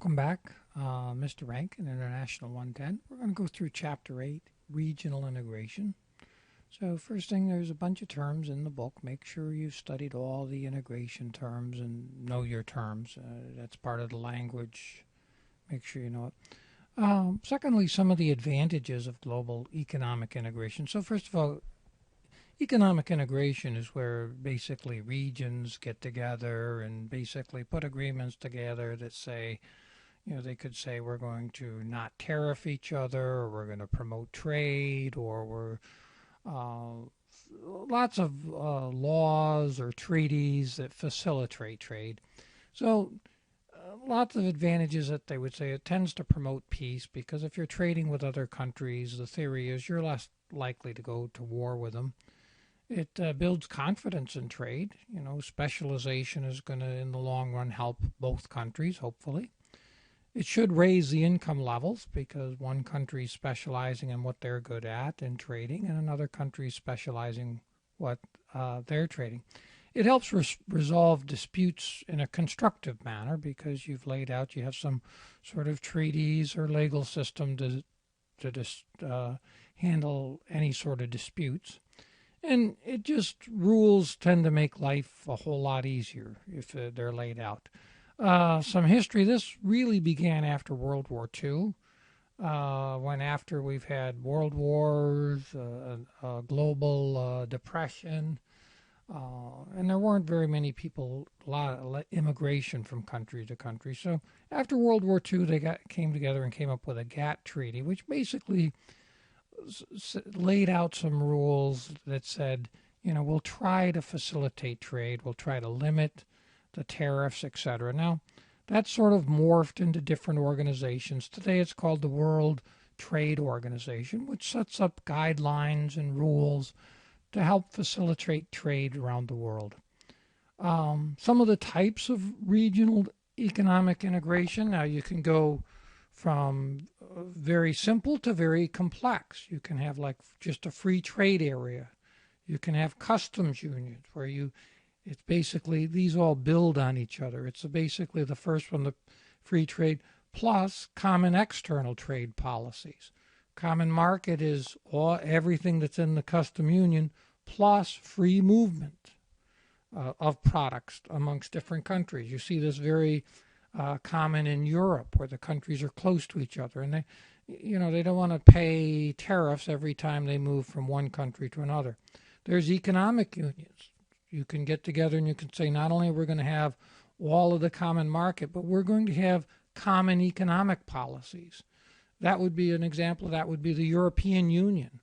Welcome back, Mr. Rankin, International 110. We're going to go through Chapter 8, Regional Integration. So first thing, there's a bunch of terms in the book. Make sure you've studied all the integration terms and know your terms. That's part of the language. Make sure you know it. Secondly, some of the advantages of global economic integration. So first of all, economic integration is where basically regions get together and basically put agreements together that say, they could say we're going to not tariff each other, or we're going to promote trade, or we're lots of laws or treaties that facilitate trade. So lots of advantages that they would say. It tends to promote peace because if you're trading with other countries, the theory is you're less likely to go to war with them. It builds confidence in trade. Specialization is going to, in the long run, help both countries, hopefully. It should raise the income levels because one country is specializing in what they're good at in trading and another country is specializing what they're trading. It helps resolve disputes in a constructive manner because you've laid out, you have some sort of treaties or legal system to handle any sort of disputes. And rules tend to make life a whole lot easier if they're laid out. Some history. This really began after World War II, when after we've had world wars, a global depression, and there weren't very many people, a lot of immigration from country to country. So after World War II, they came together and came up with a GATT treaty, which basically laid out some rules that said, we'll try to facilitate trade, we'll try to limit the tariffs, etc. Now, that's sort of morphed into different organizations. Today it's called the World Trade Organization, which sets up guidelines and rules to help facilitate trade around the world. Some of the types of regional economic integration, now you can go from very simple to very complex. You can have like just a free trade area. You can have customs unions where it's basically, these all build on each other. It's basically the first one, the free trade, plus common external trade policies. Common market is everything that's in the custom union plus free movement of products amongst different countries. You see this very common in Europe, where the countries are close to each other, and they don't want to pay tariffs every time they move from one country to another. There's economic unions. You can get together and you can say, not only are we going to have all of the common market, but we're going to have common economic policies. That would be an example. That would be the European Union.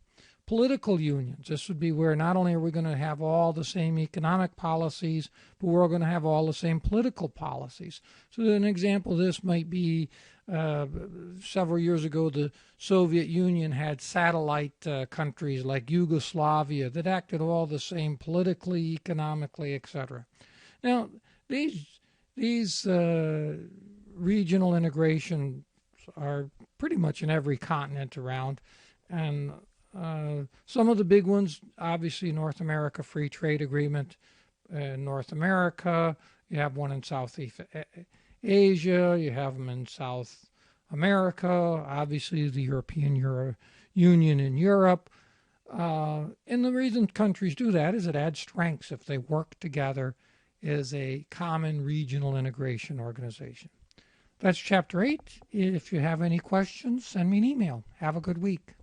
Political unions. This would be where not only are we going to have all the same economic policies, but we're going to have all the same political policies. So an example of this might be several years ago, the Soviet Union had satellite countries like Yugoslavia that acted all the same politically, economically, etc. Now, these regional integrations are pretty much in every continent around, and some of the big ones, obviously North America Free Trade Agreement in North America. You have one in Southeast Asia. You have them in South America. Obviously the European Union in Europe. And the reason countries do that is it adds strengths if they work together as a common regional integration organization. That's Chapter 8. If you have any questions, send me an email. Have a good week.